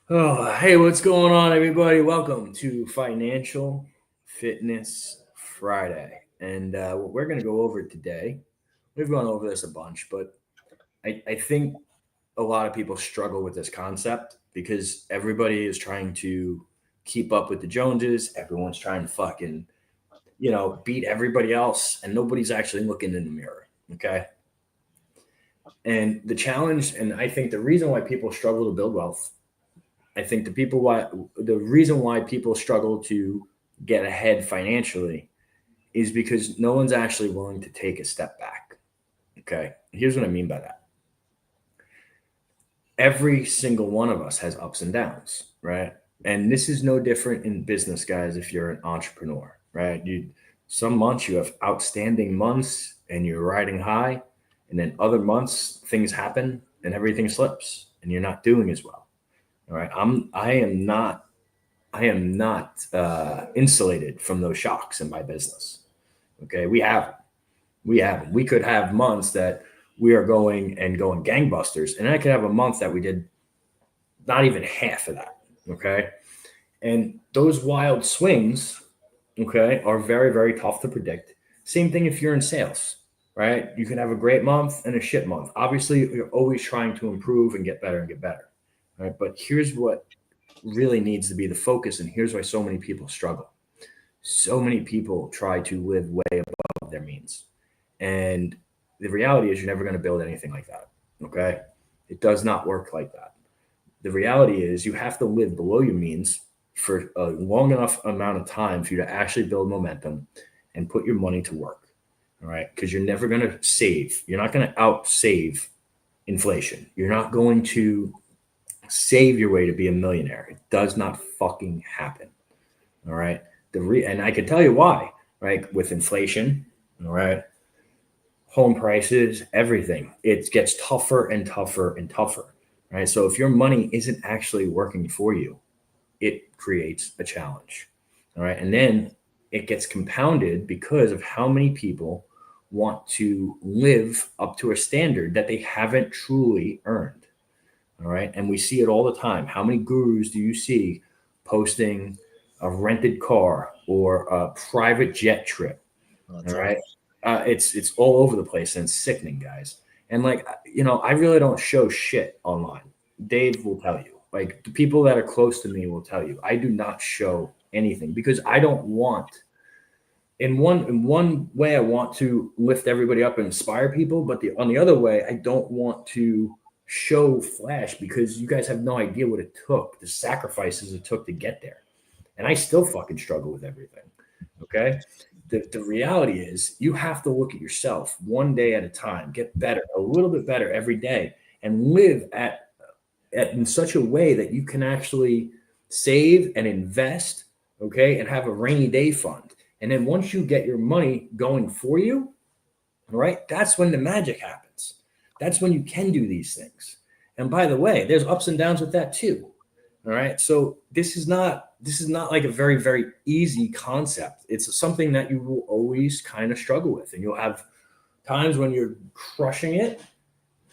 Oh, hey, what's going on, everybody? Welcome to Financial Fitness Friday. And what we're going to go over today, we've gone over this a bunch, but I think a lot of people struggle with this concept because everybody is trying to keep up with the Joneses. Everyone's trying to fucking, beat everybody else, and nobody's actually looking in the mirror. Okay. And the challenge, and I think the reason why people struggle to build wealth, I think the reason why people struggle to get ahead financially is because no one's actually willing to take a step back. Okay. Here's what I mean by that. Every single one of us has ups and downs, right? And this is no different in business, guys, if you're an entrepreneur, right? Some months you have outstanding months and you're riding high, and then other months things happen and everything slips and you're not doing as well. All right. I am not insulated from those shocks in my business. Okay, we could have months that we are going gangbusters, and I could have a month that we did not even half of that. Okay, and those wild swings, okay, are very very tough to predict. Same thing if you're in sales, right? You can have a great month and a shit month. Obviously, you're always trying to improve and get better and get better, right? But here's what really needs to be the focus, and here's why so many people struggle. So many people try to live way above their means, and the reality is you're never going to build anything like that. Okay, it does not work like that. The reality is you have to live below your means for a long enough amount of time for you to actually build momentum and put your money to work. All right, because you're never going to save. You're not going to out save inflation. You're not going to save your way to be a millionaire. It does not fucking happen. All right. And I can tell you why, right? With inflation, all right, home prices, everything, it gets tougher and tougher and tougher. Right. So if your money isn't actually working for you, it creates a challenge. All right. And then it gets compounded because of how many people want to live up to a standard that they haven't truly earned. All right. And we see it all the time. How many gurus do you see posting a rented car or a private jet trip? Oh, All tell right. me. It's all over the place and it's sickening, guys. And like, I really don't show shit online. Dave will tell you. Like the people that are close to me will tell you. I do not show anything because I don't want in one way I want to lift everybody up and inspire people, but on the other way, I don't want to show flash because you guys have no idea what it took, the sacrifices it took to get there. And I still fucking struggle with everything. Okay. The reality is you have to look at yourself one day at a time, get better, a little bit better every day, and live at in such a way that you can actually save and invest, okay, and have a rainy day fund. And then once you get your money going for you, all right, that's when the magic happens. That's when you can do these things. And by the way, there's ups and downs with that too. All right. So this is not like a very, very easy concept. It's something that you will always kind of struggle with. And you'll have times when you're crushing it,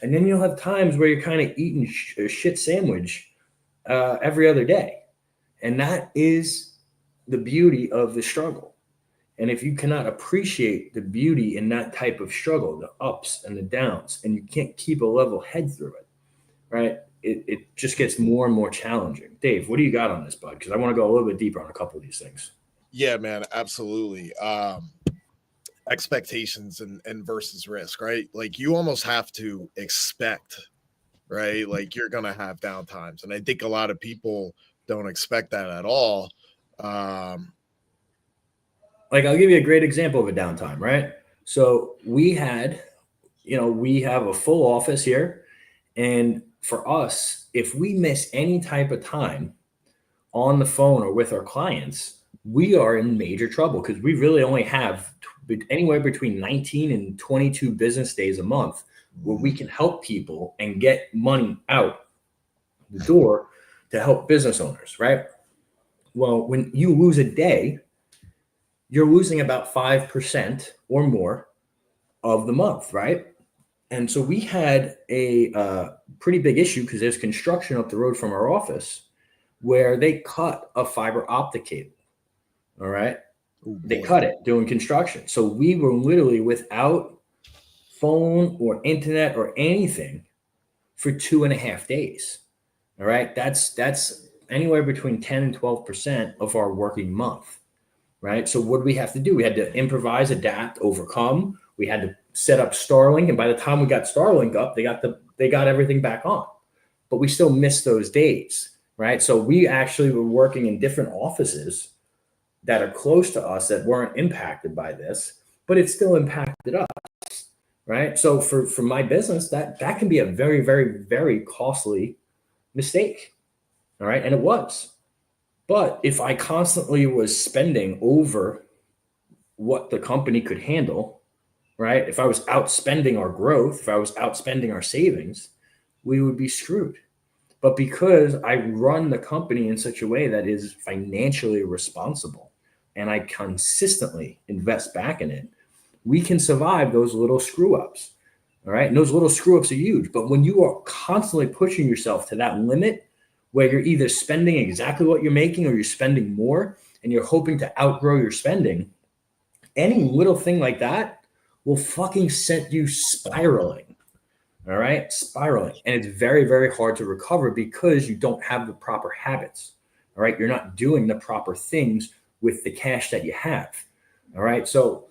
and then you'll have times where you're kind of eating a shit sandwich every other day. And that is the beauty of the struggle. And if you cannot appreciate the beauty in that type of struggle, the ups and the downs, and you can't keep a level head through it, right? It just gets more and more challenging. Dave, what do you got on this, bud? Because I want to go a little bit deeper on a couple of these things. Yeah, man, absolutely. Expectations and versus risk, right? Like you almost have to expect, right? Like you're gonna have downtimes, and I think a lot of people don't expect that at all. Um, Like, I'll give you a great example of a downtime, right? So we have a full office here. And for us, if we miss any type of time on the phone or with our clients, we are in major trouble because we really only have anywhere between 19 and 22 business days a month where we can help people and get money out the door to help business owners, right? Well, when you lose a day, you're losing about 5% or more of the month, right? And so we had a pretty big issue because there's construction up the road from our office. where they cut a fiber optic cable. All right. Oh, They boy. cut it doing construction. So we were literally without phone or internet or anything for 2.5 days. All right. That's anywhere between 10 and 12% of our working month. Right. So what do we have to do? We had to improvise, adapt, overcome. We had to set up Starlink. And by the time we got Starlink up, they got everything back on. But we still missed those days. Right. So we actually were working in different offices that are close to us that weren't impacted by this, but it still impacted us, right? So for my business, that can be a very, very, very costly mistake, all right? And it was. But if I constantly was spending over what the company could handle, right? If I was outspending our growth, if I was outspending our savings, we would be screwed. But because I run the company in such a way that is financially responsible and I consistently invest back in it, we can survive those little screw ups. All right. And those little screw ups are huge. But when you are constantly pushing yourself to that limit where you're either spending exactly what you're making or you're spending more and you're hoping to outgrow your spending, any little thing like that will fucking send you spiraling. All right. Spiraling. And it's very, very hard to recover because you don't have the proper habits. All right. You're not doing the proper things with the cash that you have. All right. So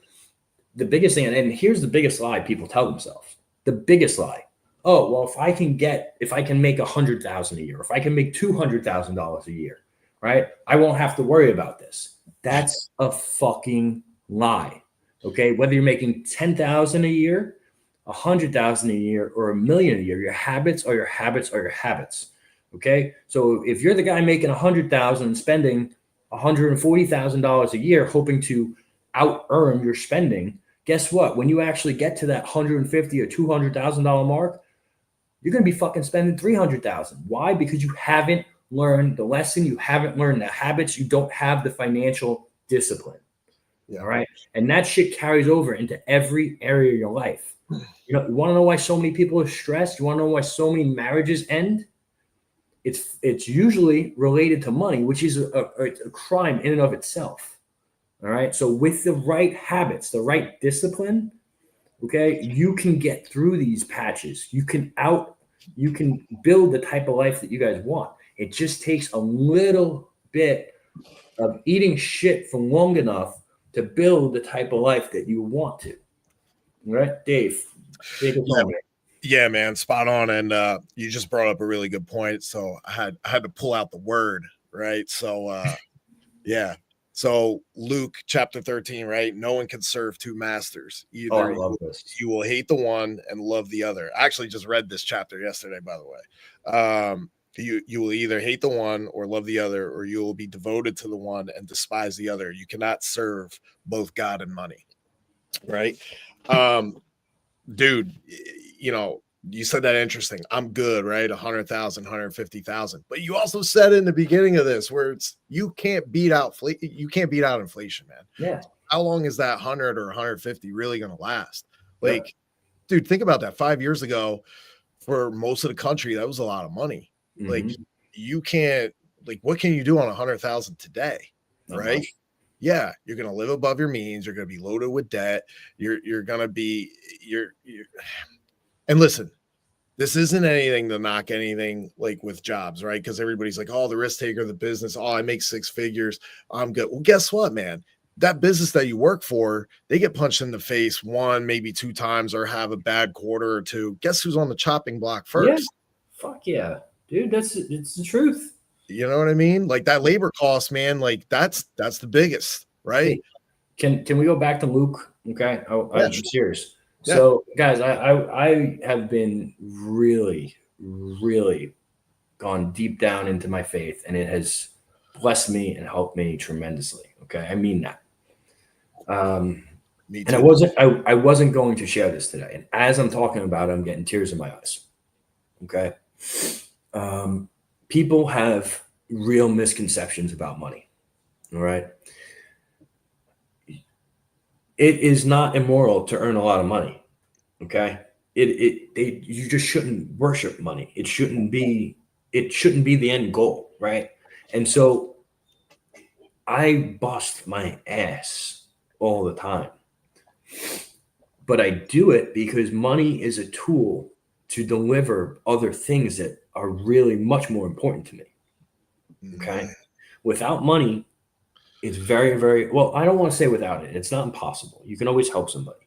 the biggest thing, and here's the biggest lie people tell themselves, the biggest lie. Oh, well, if I can make 100,000 a year, if I can make $200,000 a year, right? I won't have to worry about this. That's a fucking lie. Okay. Whether you're making 10,000 a year, 100,000 a year, or $1 million a year, your habits are your habits are your habits. Okay. So if you're the guy making 100,000 and spending $140,000 a year, hoping to out earn your spending, guess what? When you actually get to that $150,000 or $200,000 mark, you're going to be fucking spending $300,000. Why? Because you haven't learned the lesson. You haven't learned the habits. You don't have the financial discipline. Yeah. All right. And that shit carries over into every area of your life. You want to know why so many people are stressed? You want to know why so many marriages end? It's usually related to money, which is a crime in and of itself. All right. So with the right habits, the right discipline, okay, you can get through these patches. You can build the type of life that you guys want. It just takes a little bit of eating shit for long enough to build the type of life that you want to. All right, Dave. Yeah, man, spot on. And you just brought up a really good point. So I had to pull out the word, right? So yeah. So Luke chapter 13, right? No one can serve two masters. Either you will hate the one and love the other. I actually just read this chapter yesterday, by the way. You will either hate the one or love the other, or you will be devoted to the one and despise the other. You cannot serve both God and money, right? Dude, you said that interesting. I'm good, right? 100,000, 150,000. But you also said in the beginning of this where you can't beat out inflation, man. Yeah. How long is that 100 or 150 really going to last? Like, dude, think about that. 5 years ago, for most of the country, that was a lot of money. Mm-hmm. Like, you can't, like, what can you do on 100,000 today? Not right? Much. Yeah, you're going to live above your means. You're going to be loaded with debt. You're going to be, and listen, this isn't anything to knock anything like with jobs, right? Because everybody's like, oh, the risk taker, the business. Oh, I make 6 figures. I'm good. Well, guess what, man? That business that you work for, they get punched in the face 1, maybe 2 times or have a bad quarter or 2. Guess who's on the chopping block first? Yeah. Fuck yeah, dude. It's the truth. You know what I mean? Like that labor cost, man, like that's the biggest, right? Hey, can we go back to Luke? Okay. I'm serious. Yeah. So guys, I have been really, really gone deep down into my faith, and it has blessed me and helped me tremendously. Okay. I mean that. Me too. And I wasn't going to share this today. And as I'm talking about it, I'm getting tears in my eyes. Okay. People have real misconceptions about money. All right. It is not immoral to earn a lot of money. Okay. You just shouldn't worship money. It shouldn't be the end goal. Right. And so I bust my ass all the time. But I do it because money is a tool to deliver other things that are really much more important to me. Okay. Without money, it's very, very well. I don't want to say without it. It's not impossible. You can always help somebody.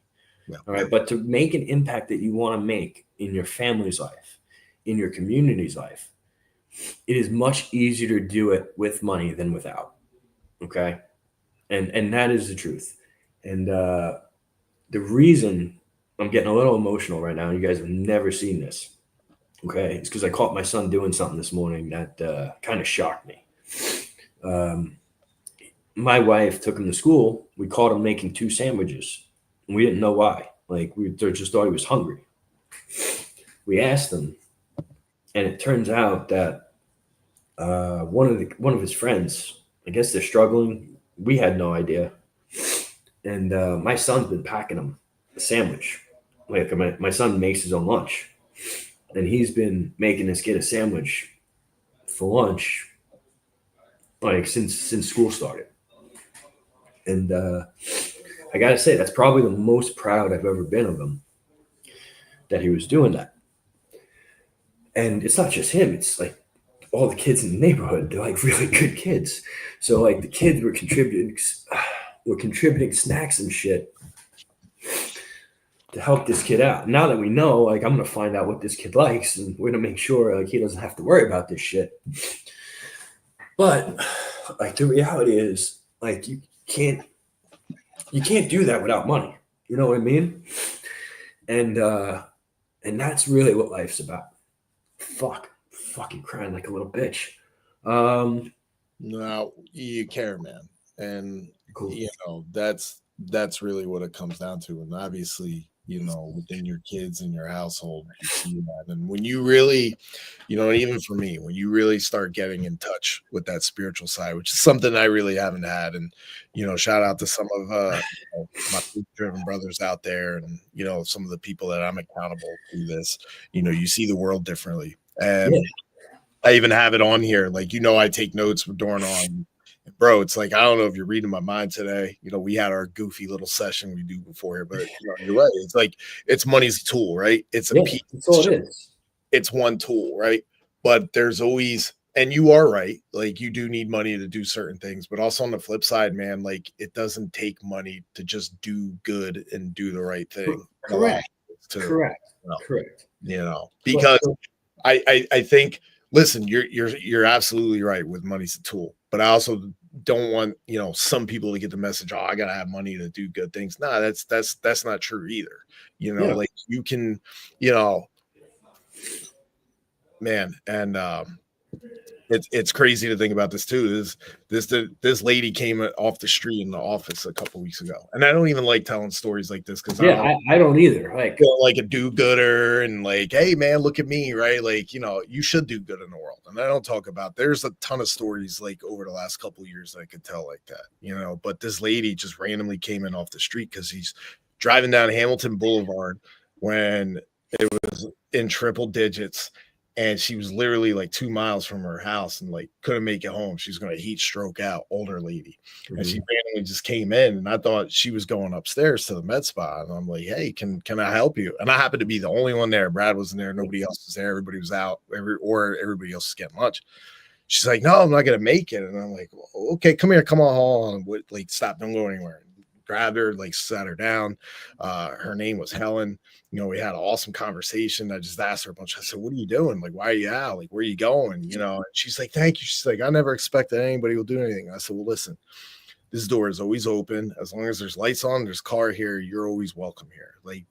Yeah. All right. But to make an impact that you want to make in your family's life, in your community's life, it is much easier to do it with money than without. Okay. And that is the truth. And the reason I'm getting a little emotional right now, you guys have never seen this. Okay. It's because I caught my son doing something this morning that kind of shocked me. My wife took him to school. We caught him making 2 sandwiches. And we didn't know why. Like, we just thought he was hungry. We asked him, and it turns out that one of his friends, I guess they're struggling. We had no idea. And my son's been packing him a sandwich. Like, my son makes his own lunch. And he's been making this kid a sandwich for lunch, like since school started. And I gotta say, that's probably the most proud I've ever been of him, that he was doing that. And it's not just him; it's like all the kids in the neighborhood. They're like really good kids. So like the kids were contributing snacks and shit to help this kid out. Now that we know, like, I'm gonna find out what this kid likes, and we're gonna make sure like he doesn't have to worry about this shit. But like the reality is, like, you can't do that without money. You know what I mean? And that's really what life's about. Fucking crying like a little bitch. No, you care, man, and Cool. that's really what it comes down to. And obviously, within your kids and your household, you see that. And when you really, even for me, when you really start getting in touch with that spiritual side, which is something I really haven't had, and shout out to some of my driven brothers out there, and some of the people that I'm accountable to this. You see the world differently, and Yeah. I even have it on here. Like, I take notes during on. Bro, it's like, I don't know if you're reading my mind today. We had our goofy little session we do before here, but you're right. It's like, it's money's a tool, right? It's a piece. That's all it is. It's one tool, right? But there's always, and you are right, like, you do need money to do certain things, but also on the flip side, man, like, it doesn't take money to just do good and do the right thing. Correct. Because I think, listen, you're absolutely right with money's a tool, but I also don't want some people to get the message, oh, I gotta have money to do good things. Nah, that's not true either. Like, you can, man, and it's crazy to think about this too. This lady came off the street in the office a couple weeks ago, and I don't even like telling stories like this because I don't either. Like a do-gooder and like, hey man, look at me, right? Like, you should do good in the world. And I don't talk about, there's a ton of stories like over the last couple of years that I could tell like that, but this lady just randomly came in off the street because he's driving down Hamilton Boulevard when it was in triple digits. And she was literally like 2 miles from her house and like couldn't make it home. She was going to heat stroke out, older lady. Mm-hmm. And she randomly just came in, and I thought she was going upstairs to the med spa. And I'm like, hey, can I help you? And I happened to be the only one there. Brad wasn't there. Nobody else was there. Everybody was out, or everybody else was getting lunch. She's like, no, I'm not going to make it. And I'm like, well, okay, come here. Come on. Like, stop. Don't go anywhere. Grabbed her, like, sat her down. Her name was Helen. We had an awesome conversation. I just asked her a bunch. I said, what are you doing? Like, why are you out? Like, where are you going? And she's like, thank you. She's like, I never expected anybody will do anything. I said, well, listen, this door is always open. As long as there's lights on, there's car here, you're always welcome here. Like,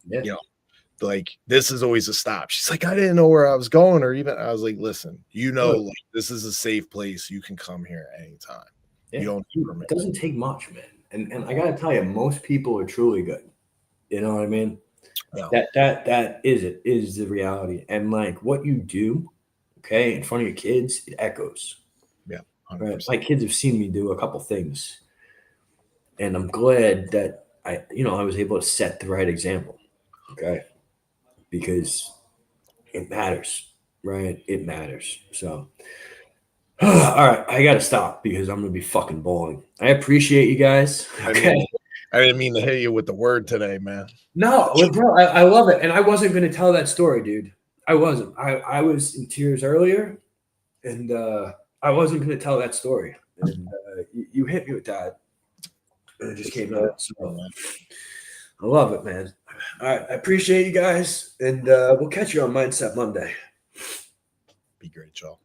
like, this is always a stop. She's like, I didn't know where I was going, or even, I was like, listen, like, this is a safe place. You can come here anytime. Yeah. You don't need permission. It doesn't take much, man. And I gotta tell you, most people are truly good. You know what I mean? Yeah. That is the reality. And like, what you do, okay, in front of your kids, it echoes. Yeah. Right? My kids have seen me do a couple things, and I'm glad that I was able to set the right example. Okay, because it matters, right? It matters. So All right, I gotta stop because I'm gonna be fucking bowling. I appreciate you guys. Okay. I didn't mean to hit you with the word today, man. No, bro, I love it. And I wasn't gonna tell that story, dude. I wasn't. I was in tears earlier, and I wasn't gonna tell that story. And you hit me with that. And it just came out. So I love it, man. All right, I appreciate you guys, and we'll catch you on Mindset Monday. Be great, y'all.